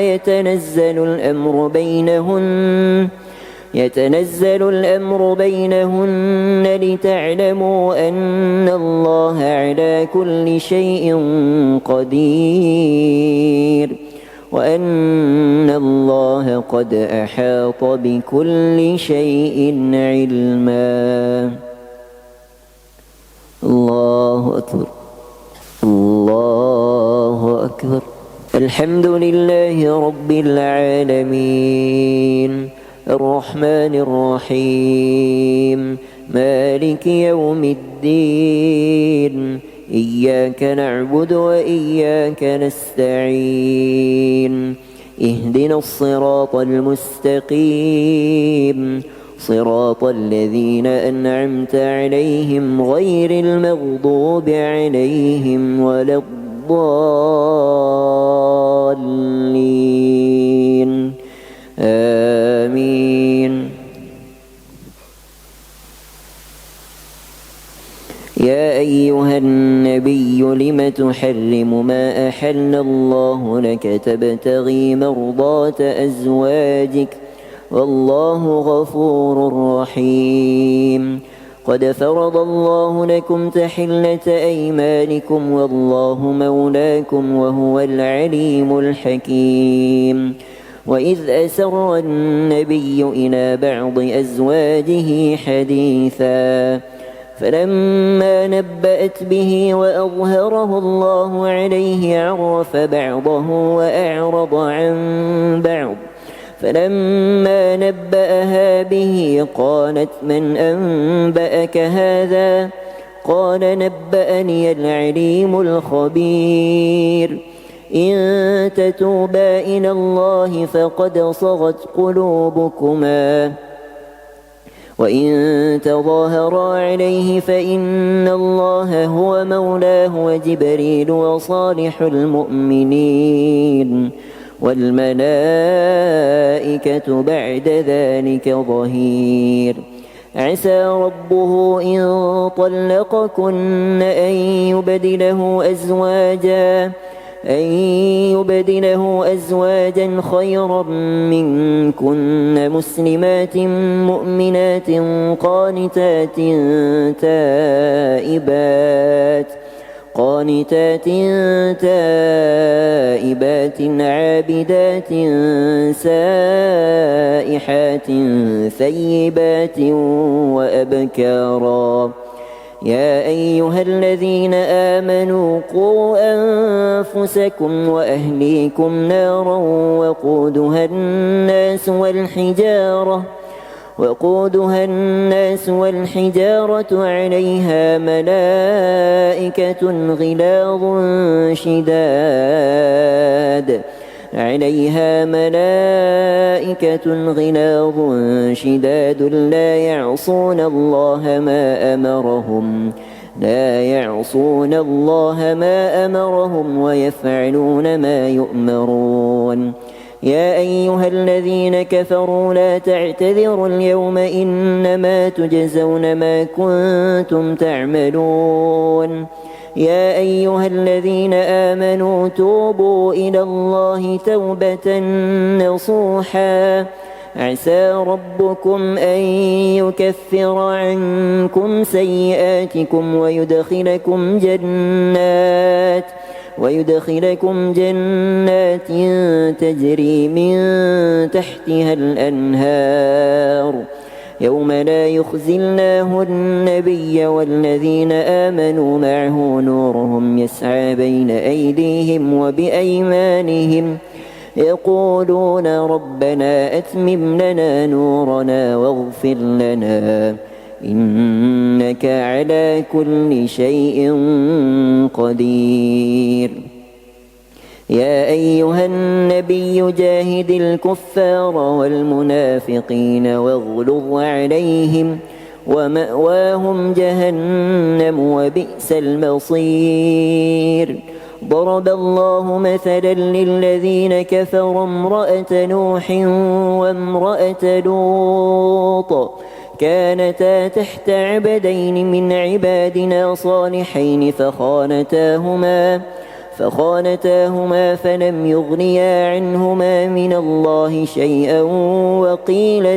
يتنزل الأمر بينهن لتعلموا أن الله على كل شيء قدير وأن الله قد أحاط بكل شيء علما. الله أكبر الله أكبر. الحمد لله رب العالمين الرحمن الرحيم مالك يوم الدين إياك نعبد وإياك نستعين اهدنا الصراط المستقيم صراط الذين أنعمت عليهم غير المغضوب عليهم ولا الضالين آمين. يا أيها النبي لم تحرم ما أحل الله لك تبتغي مرضات أزواجك والله غفور رحيم. قد فرض الله لكم تحلة أيمانكم والله مولاكم وهو العليم الحكيم. وإذ أسر النبي إلى بعض أزواجه حديثا فلما نبأت به وأظهره الله عليه عرف بعضه وأعرض عن بعض فلما نبأها به قالت من أنبأك هذا قال نبأني العليم الخبير. إن تتوبا إلى الله فقد صغت قلوبكما وإن تظاهرا عليه فإن الله هو مولاه وجبريل وصالح المؤمنين والملائكة بعد ذلك ظهير. عسى ربه إن طلقكن أن يبدله أزواجا خيرا منكن مسلمات مؤمنات قانتات تائبات عابدات سائحات ثيبات وأبكارا. يا أيها الذين آمنوا قوا أنفسكم وأهليكم نارا وقودها الناس والحجارة عليها ملائكة غلاظ شداد لا يعصون الله ما أمرهم ويفعلون ما يؤمرون. يا أيها الذين كفروا لا تعتذروا اليوم إنما تجزون ما كنتم تعملون. يا أيها الذين آمنوا توبوا إلى الله توبة نصوحا عسى ربكم أن يكفر عنكم سيئاتكم ويدخلكم جنات تجري من تحتها الأنهار يوم لا يخزي الله النبي والذين آمنوا معه نورهم يسعى بين أيديهم وبأيمانهم يقولون ربنا أتمم لنا نورنا واغفر لنا إنك على كل شيء قدير. يا أيها النبي جاهد الكفار والمنافقين واغلظ عليهم ومأواهم جهنم وبئس المصير. ضرب الله مثلا للذين كفروا امرأة نوح وامرأة لوط كانتا تحت عبدين من عبادنا صالحين فخانتاهما فلم يغنيا عنهما من الله شيئا وقيل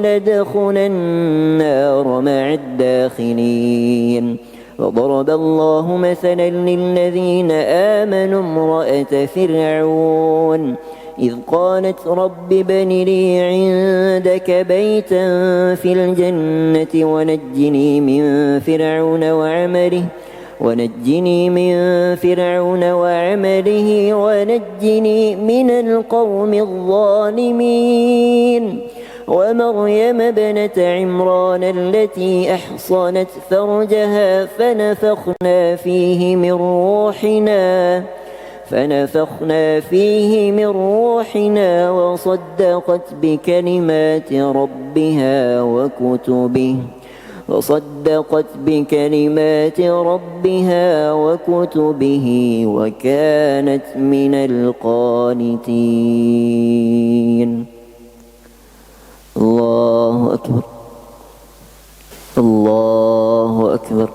ادخلا النار مع الداخلين. وضرب الله مثلا للذين آمنوا امرأة فرعون إذ قالت رب ابن لي عندك بيتا في الجنة ونجني من فرعون وعمله ونجني من القوم الظالمين. ومريم ابنة عمران التي أحصنت فرجها فنفخنا فيه من روحنا وصدقت بكلمات ربها وكتبه وكانت من القانتين. الله أكبر الله أكبر.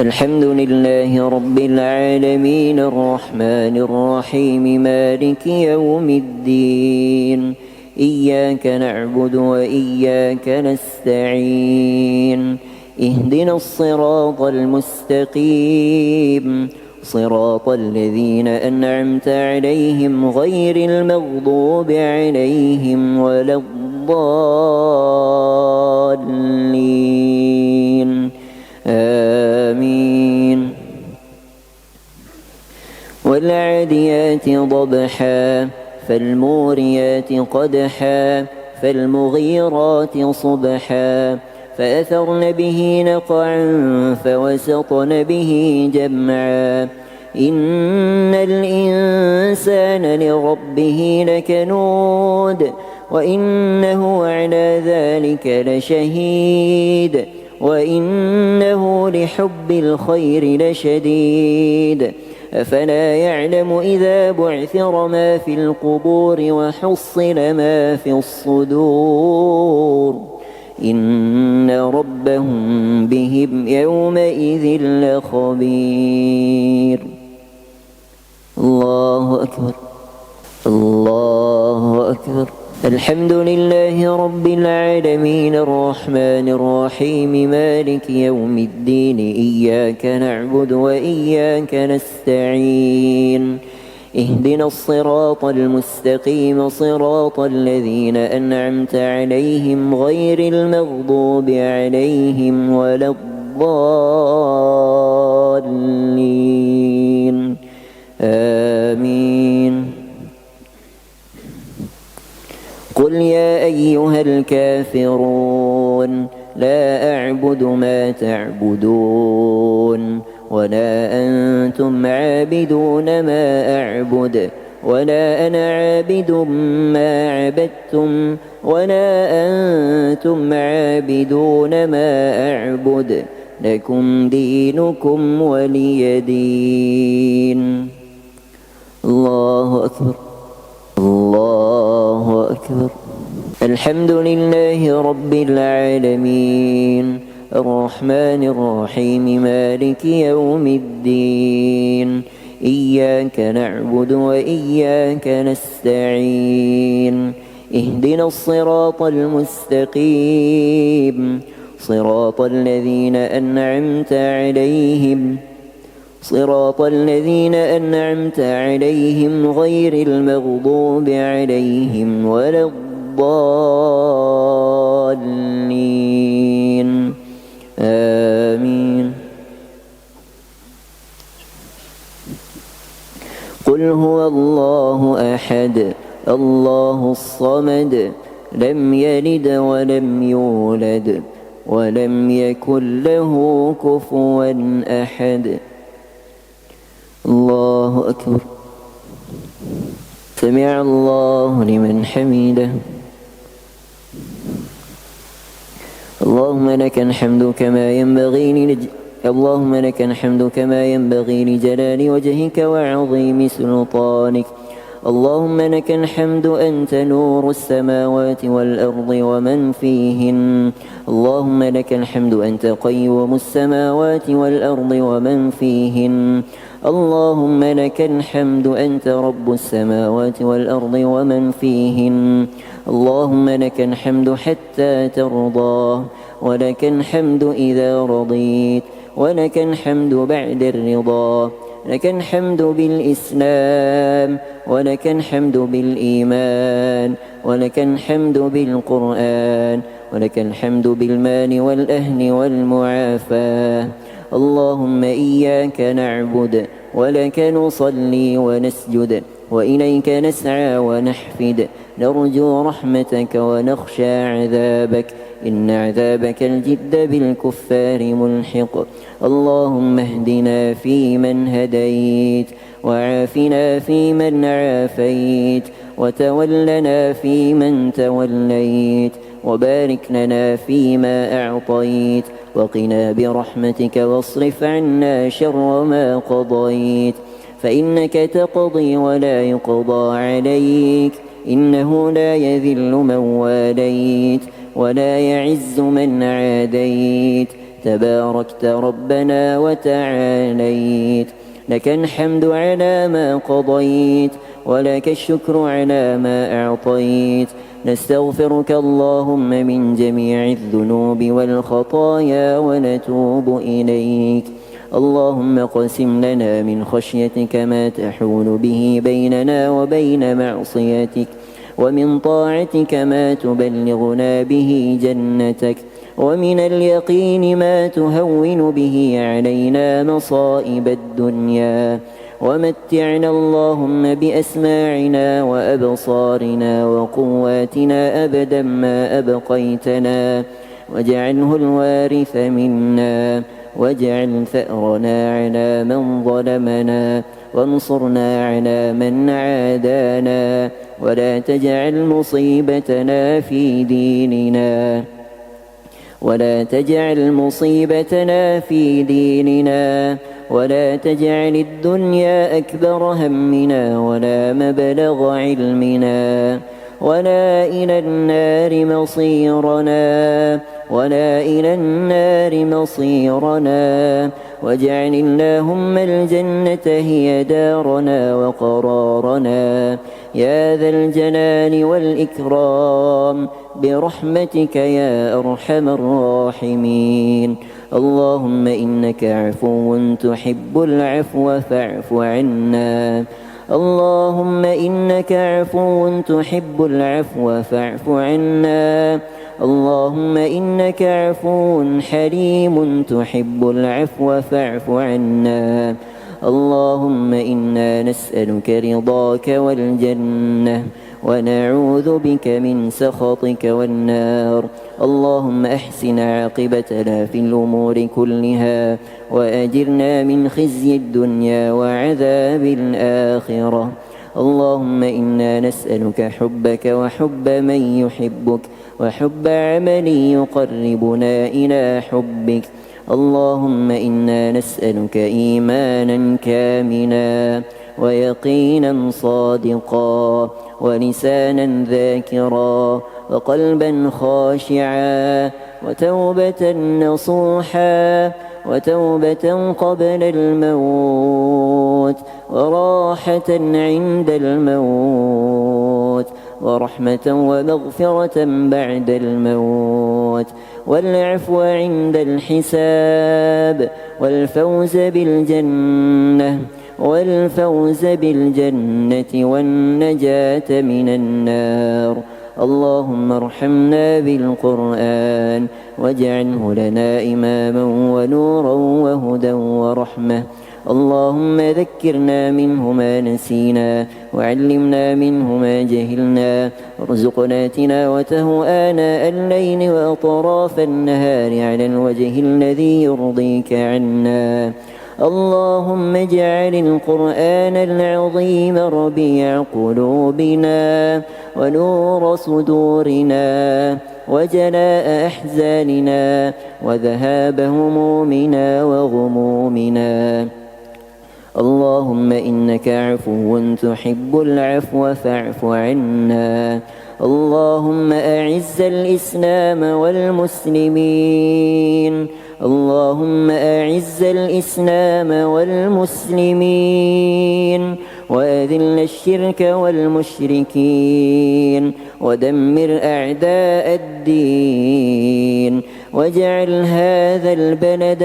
الحمد لله رب العالمين الرحمن الرحيم مالك يوم الدين إياك نعبد وإياك نستعين اهدنا الصراط المستقيم صراط الذين أنعمت عليهم غير المغضوب عليهم ولا الضالين آمين. والعاديات ضبحا فالموريات قدحا فالمغيرات صبحا فأثرن به نقعا فوسطن به جمعا إن الإنسان لربه لكنود وإنه على ذلك لشهيد وإنه لحب الخير لشديد. أفلا يعلم إذا بعثر ما في القبور وحصل ما في الصدور إن ربهم بهم يومئذ لخبير. الله أكبر الله أكبر. الحمد لله رب العالمين الرحمن الرحيم مالك يوم الدين إياك نعبد وإياك نستعين اهدنا الصراط المستقيم صراط الذين أنعمت عليهم غير المغضوب عليهم ولا الضالين آمين. قل يا أيها الكافرون لا أعبد ما تعبدون ولا أنتم عابدون ما أعبد ولا أنا عابد ما عبدتم ولا أنتم عابدون ما أعبد لكم دينكم ولي دين. الله أكبر الله أكبر. الحمد لله رب العالمين الرحمن الرحيم مالك يوم الدين إياك نعبد وإياك نستعين اهدنا الصراط المستقيم صراط الذين أنعمت عليهم غير المغضوب عليهم ولا الضالين آمين. قل هو الله أحد الله الصمد لم يلد ولم يولد ولم يكن له كفوا أحد. الله أكبر. سمع الله لمن حمده. اللهم لك الحمد كما ينبغي لجلال وجهك وعظيم سلطانك. اللهم لك الحمد أنت نور السماوات والأرض ومن فيهن. اللهم لك الحمد أنت قيوم السماوات والأرض ومن فيهن. اللهم لك الحمد أنت رب السماوات والأرض ومن فيهن. اللهم لك الحمد حتى ترضى ولك الحمد إذا رضيت ولك الحمد بعد الرضا. لك الحمد بالإسلام ولك الحمد بالإيمان ولك الحمد بالقرآن ولك الحمد بالمال والأهل والمعافاة. اللهم إياك نعبد ولك نصلي ونسجد وإليك نسعى ونحفد نرجو رحمتك ونخشى عذابك إن عذابك الجد بالكفار ملحق. اللهم اهدنا فيمن هديت وعافنا فيمن عافيت وتولنا فيمن توليت وبارك لنا فيما أعطيت وقنا برحمتك واصرف عنا شر ما قضيت فإنك تقضي ولا يقضى عليك إنه لا يذل من واليت ولا يعز من عاديت تباركت ربنا وتعاليت. لك الحمد على ما قضيت ولك الشكر على ما أعطيت. نستغفرك اللهم من جميع الذنوب والخطايا ونتوب إليك. اللهم اقسم لنا من خشيتك ما تحول به بيننا وبين معصيتك ومن طاعتك ما تبلغنا به جنتك ومن اليقين ما تهون به علينا مصائب الدنيا. ومتعنا اللهم بأسماعنا وأبصارنا وقواتنا أبدا ما أبقيتنا واجعله الوارث منا واجعل ثأرنا على من ظلمنا وانصرنا على من عادانا ولا تجعل مصيبتنا في ديننا ولا تجعل الدنيا أكبر همنا ولا مبلغ علمنا ولا إلى النار مصيرنا واجعل اللهم الجنة هي دارنا وقرارنا يا ذا الجلال والإكرام برحمتك يا أرحم الراحمين. اللهم إنك عفو تحب العفو فاعف عنا. اللهم إنك عفو تحب العفو فاعف عنا. اللهم إنك عفو حليم تحب العفو فاعف عنا. اللهم إنا نسألك رضاك والجنة ونعوذ بك من سخطك والنار. اللهم أحسن عاقبتنا في الأمور كلها وأجرنا من خزي الدنيا وعذاب الآخرة. اللهم إنا نسألك حبك وحب من يحبك وحب عمل يقربنا إلى حبك. اللهم إنا نسألك إيمانا كاملا ويقينا صادقا ولسانا ذاكرا وقلبا خاشعا وتوبة نصوحا وتوبة قبل الموت الموت وراحة عند الموت ورحمة ومغفرة بعد الموت والعفو عند الحساب والفوز بالجنة والنجاة من النار. اللهم ارحمنا بالقرآن واجعله لنا إماما ونورا وهدى ورحمة. اللهم ذكرنا منه ما نسينا وعلمنا منه ما جهلنا وارزقنا تلاوته آناء الليل وأطراف النهار على الوجه الذي يرضيك عنا. اللهم اجعل القرآن العظيم ربيع قلوبنا ونور صدورنا وجلاء أحزاننا وذهاب همومنا وغمومنا. اللهم إنك عفو تحب العفو فاعف عنا. اللهم أعز الإسلام والمسلمين. اللهم أعز الإسلام والمسلمين وأذل الشرك والمشركين ودمر أعداء الدين واجعل هذا البلد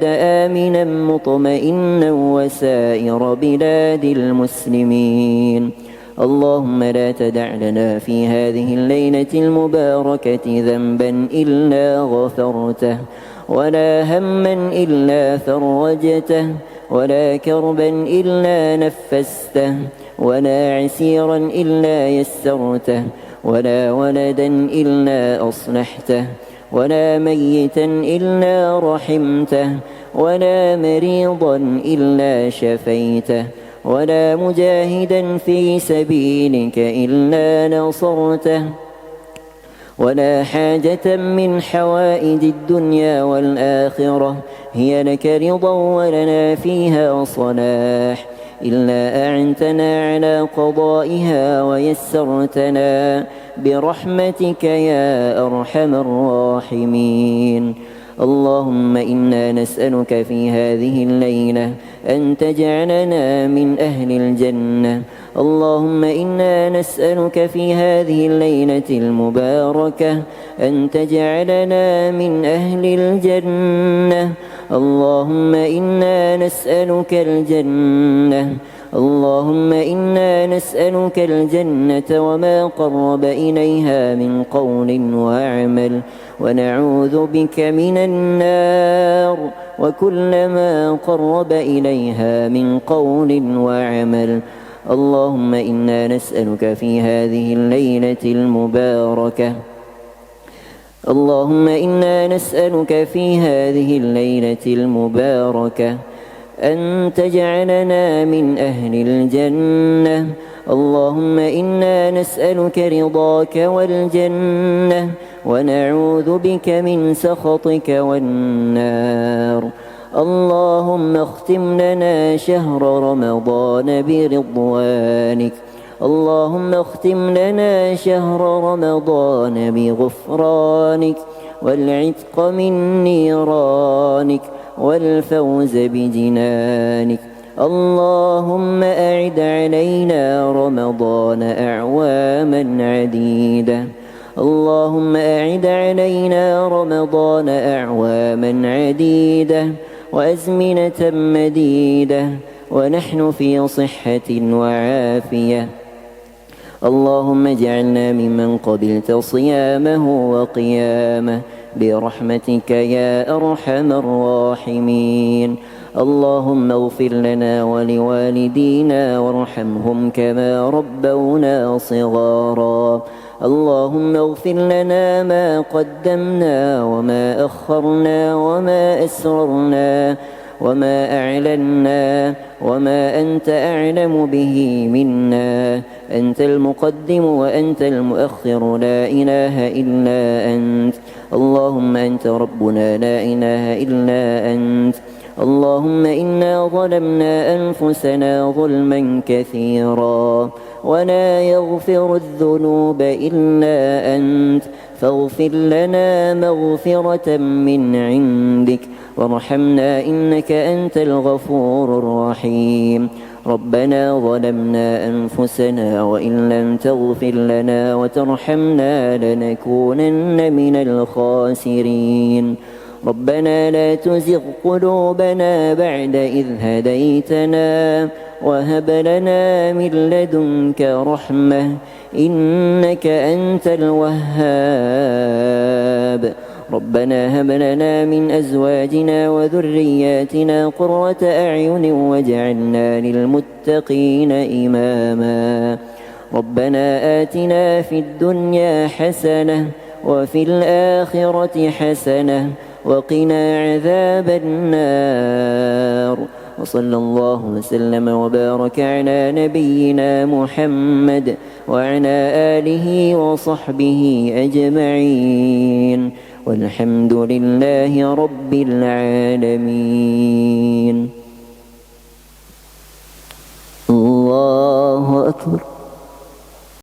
آمنا مطمئنا وسائر بلاد المسلمين. اللهم لا تدع لنا في هذه الليلة المباركة ذنبا إلا غفرته ولا هما إلا فرجته ولا كربا إلا نفسته ولا عسيرا إلا يسرته ولا ولدا إلا أصلحته ولا ميتا إلا رحمته ولا مريضا إلا شفيته ولا مجاهدا في سبيلك إلا نصرته ولا حاجة من حوائج الدنيا والآخرة هي لك رضا ولنا فيها صلاح إلا أعنتنا على قضائها ويسرتنا برحمتك يا أرحم الراحمين. اللهم إنا نسألك في هذه الليلة أن تجعلنا من أهل الجنة. اللهم إنا نسألك في هذه الليلة المباركة أن تجعلنا من أهل الجنة. اللهم إنا نسألك الجنة. اللهم إنا نسألك الجنة وما قرب إليها من قول وعمل ونعوذ بك من النار وكل ما قرب إليها من قول وعمل. اللهم إنا نسألك في هذه الليلة المباركة أن تجعلنا من أهل الجنة. اللهم إنا نسألك رضاك والجنة ونعوذ بك من سخطك والنار. اللهم اختم لنا شهر رمضان برضوانك. اللهم اختم لنا شهر رمضان بغفرانك والعتق من نيرانك والفوز بجنانك. اللهم أعد علينا رمضان أعواما عديدة. اللهم أعد علينا رمضان أعواما عديدة وأزمنة مديدة ونحن في صحة وعافية. اللهم اجعلنا ممن قبلت صيامه وقيامه برحمتك يا أرحم الراحمين. اللهم اغفر لنا ولوالدينا وارحمهم كما ربونا صغارا. اللهم اغفر لنا ما قدمنا وما أخرنا وما أسررنا وما أعلنا وما أنت أعلم به منا. أنت المقدم وأنت المؤخر لا إله إلا أنت. اللهم أنت ربنا لا إله إلا أنت. اللهم إنا ظلمنا أنفسنا ظلما كثيرا ولا يغفر الذنوب إلا أنت فاغفر لنا مغفرة من عندك وارحمنا إنك أنت الغفور الرحيم. ربنا ظلمنا أنفسنا وإن لم تغفر لنا وترحمنا لنكونن من الخاسرين. ربنا لا تزغ قلوبنا بعد إذ هديتنا وهب لنا من لدنك رحمة إنك أنت الوهاب. ربنا هب لنا من أزواجنا وذرياتنا قرة أعين واجعلنا للمتقين إماما. ربنا آتنا في الدنيا حسنة وفي الآخرة حسنة وقنا عذاب النار. وصلى الله وسلم وبارك على نبينا محمد وعلى آله وصحبه أجمعين والحمد لله رب العالمين. الله أكبر.